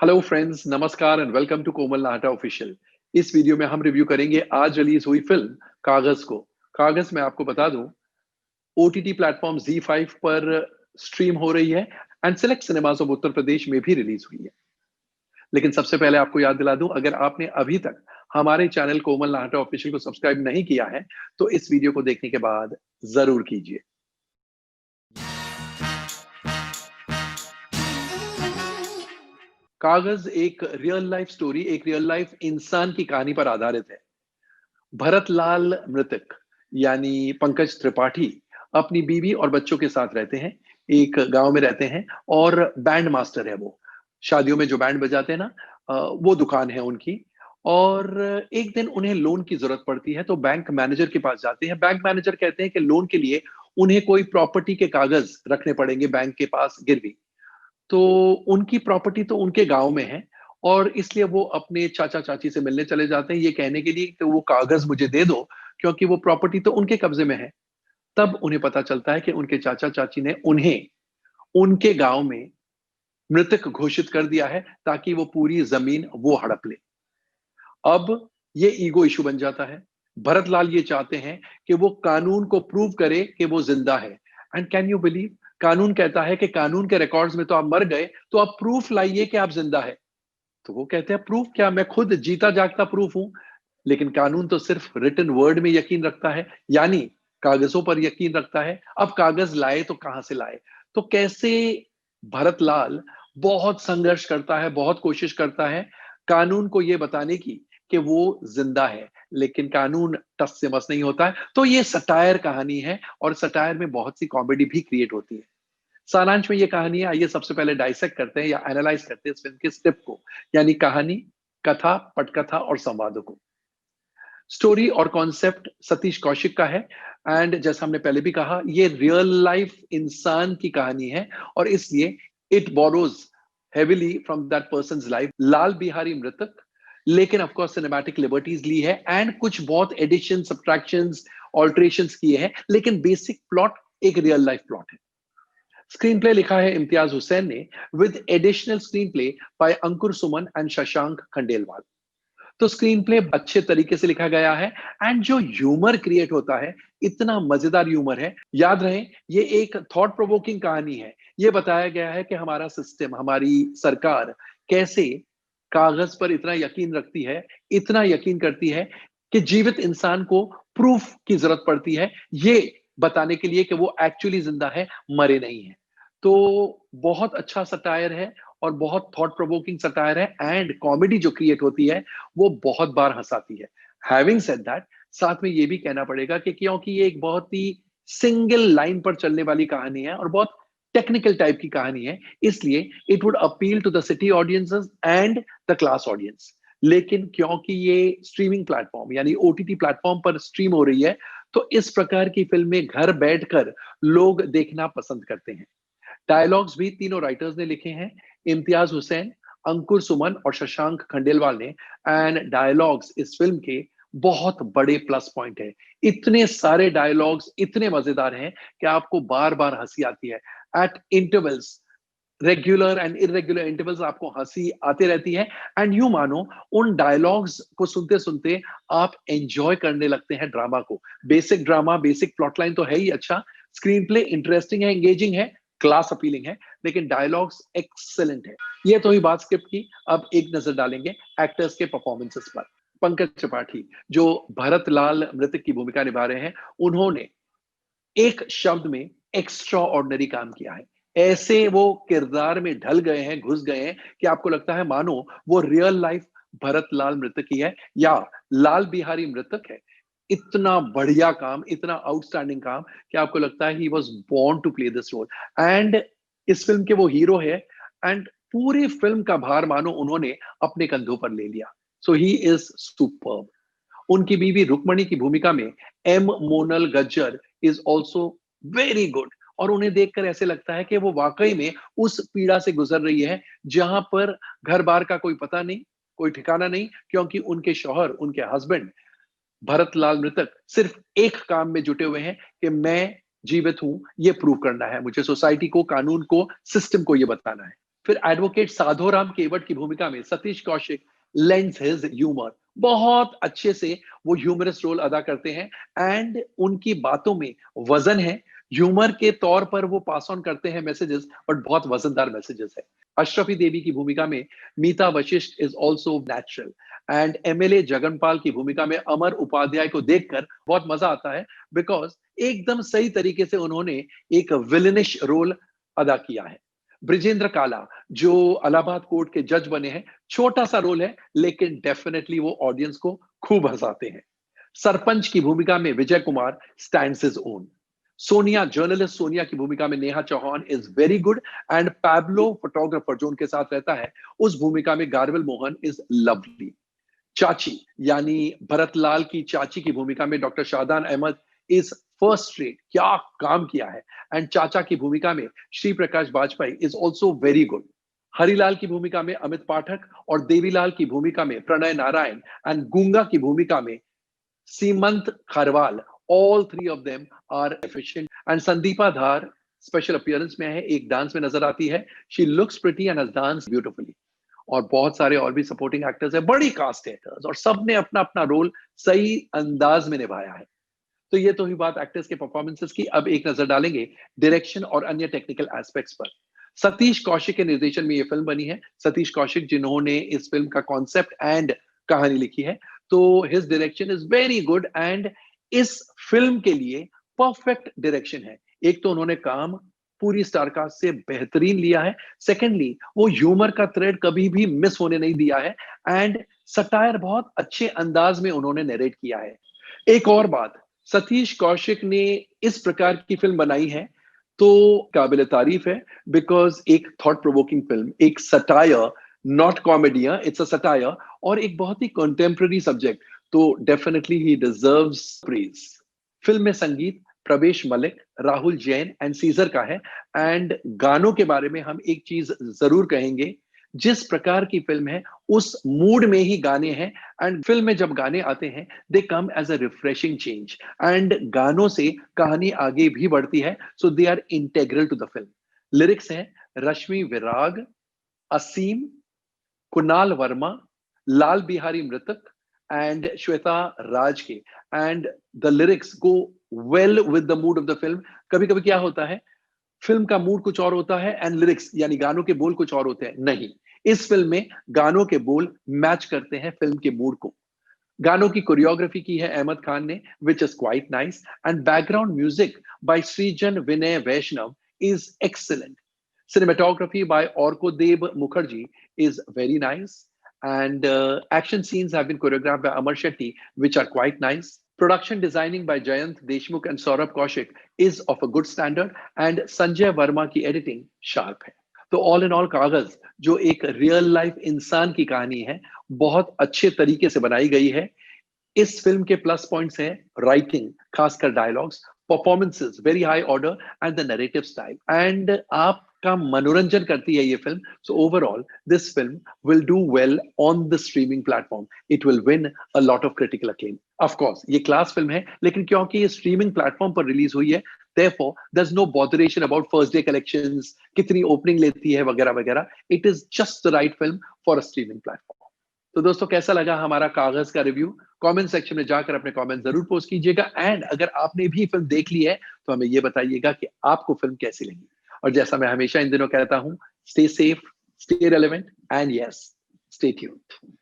Hello friends, नमस्कार and welcome to Komal Nahta official. इस video में हम रिव्यू करेंगे आज रिलीज हुई फिल्म कागज को। कागज मैं आपको बता दूं, ओटीटी प्लेटफॉर्म Z5 पर स्ट्रीम हो रही है and select cinemas of Uttar Pradesh में भी रिलीज हुई है। लेकिन सबसे पहले आपको याद दिला दूं, अगर आपने अभी तक हमारे चैनल कोमल नाहटा ऑफिशियल को सब्सक्राइब नहीं किया है तो इस वीडियो को देखने के बाद जरूर कीजिए। कागज एक रियल लाइफ स्टोरी, एक रियल लाइफ इंसान की कहानी पर आधारित है। भरतलाल मृतक यानी पंकज त्रिपाठी अपनी बीवी और बच्चों के साथ रहते हैं, एक गांव में रहते हैं और बैंड मास्टर है वो। शादियों में जो बैंड बजाते हैं ना, वो दुकान है उनकी। और एक दिन उन्हें लोन की जरूरत पड़ती है तो बैंक मैनेजर के पास जाते हैं। बैंक मैनेजर कहते हैं कि लोन के लिए उन्हें कोई प्रॉपर्टी के कागज रखने पड़ेंगे बैंक के पास गिरवी। तो उनकी प्रॉपर्टी तो उनके गांव में है और इसलिए वो अपने चाचा चाची से मिलने चले जाते हैं, ये कहने के लिए कि वो कागज मुझे दे दो, क्योंकि वो प्रॉपर्टी तो उनके कब्जे में है। तब उन्हें पता चलता है कि उनके चाचा चाची ने उन्हें उनके गांव में मृतक घोषित कर दिया है ताकि वो पूरी जमीन वो हड़प ले। अब ये ईगो इशू बन जाता है। भरतलाल ये चाहते हैं कि वो कानून को प्रूव करे कि वो जिंदा है। एंड कैन यू बिलीव, कानून कहता है कि कानून के रिकॉर्ड्स में तो आप मर गए, तो आप प्रूफ लाइए कि आप जिंदा है। तो वो कहते हैं प्रूफ क्या, मैं खुद जीता जागता प्रूफ हूं। लेकिन कानून तो सिर्फ रिटन वर्ड में यकीन रखता है, यानी कागजों पर यकीन रखता है। अब कागज लाए तो कहां से लाए? तो कैसे भरतलाल बहुत संघर्ष करता है, बहुत कोशिश करता है कानून को यह बताने की कि वो जिंदा है, लेकिन कानून टस से मस नहीं होता है। तो ये सटायर कहानी है और सटायर में बहुत सी कॉमेडी भी क्रिएट होती है। सारांश में ये कहानी है, आइए सबसे पहले डाइसेक्ट करते हैं या एनालाइज करते हैं इस फिल्म के स्क्रिप्ट को, यानी कहानी, कथा, पटकथा और संवादों को। स्टोरी और कॉन्सेप्ट सतीश कौशिक का है एंड जैसा हमने पहले भी कहा, ये रियल लाइफ इंसान की कहानी है और इसलिए it borrows heavily from that person's life. Lal Bihari Mritak, लेकिन ऑफ कोर्स सिनेमैटिक लिबर्टीज ली है एंड कुछ बहुत एडिशन, सब्ट्रैक्शंस, ऑल्टरेशंस किए हैं, लेकिन बेसिक प्लॉट एक रियल लाइफ प्लॉट है। स्क्रीन प्ले लिखा है इम्तियाज हुसैन ने with additional screen play by Ankur Suman and Shashank Khandelwal. तो स्क्रीन प्ले अच्छे तरीके से लिखा गया है एंड जो ह्यूमर क्रिएट होता है, इतना मजेदार ह्यूमर है। याद रहे, ये एक थॉट प्रोवोकिंग कहानी है। ये बताया गया है कि हमारा सिस्टम, हमारी सरकार कैसे कागज पर इतना यकीन रखती है, इतना यकीन करती है कि जीवित इंसान को प्रूफ की जरूरत पड़ती है ये बताने के लिए कि वो एक्चुअली जिंदा है, मरे नहीं है। तो बहुत अच्छा सटायर है और बहुत थॉट प्रोवोकिंग सटायर है एंड कॉमेडी जो क्रिएट होती है वो बहुत बार हंसाती है। हैविंग सेड दैट, साथ में ये भी कहना पड़ेगा कि क्योंकि ये एक बहुत ही सिंगल लाइन पर चलने वाली कहानी है और बहुत टेक्निकल टाइप की कहानी है, इसलिए it would appeal to the city audiences and the class audience. लेकिन क्योंकि ये स्ट्रीमिंग प्लेटफॉर्म यानी ओटीटी प्लेटफॉर्म पर स्ट्रीम हो रही है, तो इस प्रकार की फिल्में घर बैठकर लोग देखना पसंद करते हैं। डायलॉग्स भी तीनों राइटर्स ने लिखे हैं, इम्तियाज हुसैन, अंकुर सुमन और शशांक खंडेलवाल ने। एंड डायलॉग्स इस फिल्म के बहुत बड़े प्लस पॉइंट है। इतने सारे डायलॉग्स इतने मजेदार हैं कि आपको बार बार हंसी आती है। Eight intervals, regular and irregular intervals आपको हंसी आती रहती है एंड यू मानो उन डायलॉग्स को सुनते सुनते आप एंजॉय करने लगते हैं ड्रामा को। Basic drama, basic plot line तो है ही अच्छा, स्क्रीन प्ले इंटरेस्टिंग है, एंगेजिंग है, क्लास अपीलिंग है, लेकिन डायलॉग्स एक्सेलेंट है। ये तो ही बात स्क्रिप्ट की। अब एक नजर डालेंगे एक्टर्स के परफॉर्मेंसेस पर। पंकज त्रिपाठी जो भरतलाल मृतक की भूमिका निभा रहे हैं, उन्होंने एक शब्द में एक्स्ट्रा ऑर्डिनरी काम किया है। ऐसे वो किरदार में ढल गए हैं, घुस गए हैं कि आपको लगता है मानो वो रियल लाइफ भरतलाल मृतक ही है या लाल बिहारी मृतक है। इतना बढ़िया काम, इतना आउटस्टैंडिंग काम कि आपको लगता है he was born to play this role. And इस फिल्म के वो हीरो है एंड पूरी फिल्म का भार मानो उन्होंने अपने कंधों पर ले लिया। So he is superb. उनकी बीवी रुक्मणी की भूमिका में um Monal Gajjar is also very good और उन्हें देखकर ऐसे लगता है कि वो वाकई में उस पीड़ा से गुजर रही है जहां पर घर बार का कोई पता नहीं, कोई ठिकाना नहीं, क्योंकि उनके शौहर, उनके हस्बैंड भरतलाल मृतक सिर्फ एक काम में जुटे हुए हैं कि मैं जीवित हूं, ये प्रूव करना है मुझे, सोसाइटी को, कानून को, सिस्टम को ये बताना है। फिर एडवोकेट साधोराम केवट की भूमिका में Satish Kaushik lends his humour, बहुत अच्छे से वो ह्यूमरस रोल अदा करते हैं एंड उनकी बातों में वजन है। ह्यूमर के तौर पर वो पास ऑन करते हैं मैसेजेस, बट बहुत वजनदार मैसेजेस है। अशरफी देवी की भूमिका में Meeta Vashisht is also natural and MLA Jaganpal की भूमिका में अमर उपाध्याय को देखकर बहुत मजा आता है, बिकॉज एकदम सही तरीके से उन्होंने एक विलनिश रोल अदा किया है। ब्रिजेंद्र काला जो इलाहाबाद कोर्ट के जज बने हैं, छोटा सा रोल है लेकिन डेफिनेटली वो ऑडियंस को खूब हंसाते हैं। सरपंच की भूमिका में Vijay Kumar stands his own. Sonia, journalist Sonia की भूमिका में Neha Chauhan is very good and Pablo photographer जो उनके साथ रहता है, उस भूमिका में गारविल मोहन इज लवली। चाची यानी भरतलाल की चाची की भूमिका में doctor Shadan Ahmed is first rate, क्या काम किया है। एंड चाचा की भूमिका में Shri Prakash Bajpayee is also very good. Harilal की भूमिका में अमित पाठक और देवीलाल की भूमिका में प्रणय नारायण एंड गूंगा की भूमिका में Seemant Kharwal, all three of them are efficient. And Sandeepa Dhar special appearance में है, एक डांस में नजर आती है। She looks pretty and has dance beautifully. और बहुत सारे और भी सपोर्टिंग एक्टर्स है, बड़ी कास्ट है एक्टर्स, और सबने अपना अपना रोल सही अंदाज में निभाया है। तो ये तो ही बात एक्टर्स के परफॉर्मेंसेस की। अब एक नजर डालेंगे डायरेक्शन और अन्य टेक्निकल एस्पेक्ट्स पर। सतीश कौशिक के निर्देशन में ये फिल्म बनी है। सतीश कौशिक जिन्होंने इस फिल्म का कॉन्सेप्ट एंड कहानी लिखी है, तो his direction is very good and इस फिल्म के लिए परफेक्ट डायरेक्शन है। एक तो उन्होंने काम पूरी स्टारकास्ट से बेहतरीन लिया है, सेकेंडली वो ह्यूमर का थ्रेड कभी भी मिस होने नहीं दिया है एंड सटायर बहुत अच्छे अंदाज में उन्होंने नरेट किया है। एक और बात, सतीश कौशिक ने इस प्रकार की फिल्म बनाई है तो काबिल तारीफ है, बिकॉज एक थॉट प्रोवोकिंग फिल्म, एक satire, not comedy, it's a satire, और एक बहुत ही कंटेम्प्रेरी सब्जेक्ट, तो डेफिनेटली ही डिजर्व्स प्रेज। फिल्म में संगीत प्रवेश मलिक, राहुल जैन एंड सीजर का है। एंड गानों के बारे में हम एक चीज जरूर कहेंगे, जिस प्रकार की फिल्म है उस मूड में ही गाने हैं एंड फिल्म में जब गाने आते हैं they come as a refreshing change and गानों से कहानी आगे भी बढ़ती है, so they are integral to the film. Lyrics हैं रश्मि विराग, असीम, कुणाल वर्मा, लाल बिहारी मृतक एंड श्वेता राज के। And the lyrics go well with the mood off the film. कभी कभी क्या होता है, फिल्म का मूड कुछ और होता है एंड लिरिक्स यानी गानों के बोल कुछ और होते हैं, नहीं, इस फिल्म में गानों के बोल मैच करते हैं फिल्म के मूड को। गानों की कोरियोग्राफी की है अहमद खान ने, which is quite nice, and background music by Srijan Vinay Vaishnav is excellent. Cinematography by Orkodev Mukherjee is very nice, and action scenes have been choreographed by Amar Shetty, which are quite nice. Production designing by Jayant Deshmukh and Saurabh Kaushik is of a good standard, and Sanjay Verma की editing sharp है। तो all in all कागज जो एक real life इंसान की कहानी है, बहुत अच्छे तरीके से बनाई गई है। इस फिल्म के प्लस पॉइंट्स हैं राइटिंग, खासकर dialogues, performances very high order and the narrative style, and आपका मनोरंजन करती है ये film. So overall this film will do well on the streaming platform, it will win a lot of critical acclaim. Of course ये class film है, लेकिन क्योंकि ये स्ट्रीमिंग प्लेटफॉर्म पर रिलीज हुई है, therefore there's no botheration about first day collections, कितनी opening लेती है वगैरह वगैरह। It is just the right film for a streaming platform. तो दोस्तों कैसा लगा हमारा कागज का रिव्यू? कमेंट सेक्शन में जाकर अपने कमेंट जरूर पोस्ट कीजिएगा, एंड अगर आपने भी फिल्म देख ली है तो हमें ये बताइएगा कि आपको फिल्म कैसी लगी। और जैसा मैं हमेशा इन दिनों कहता हूं, stay safe, stay relevant, and yes, stay tuned.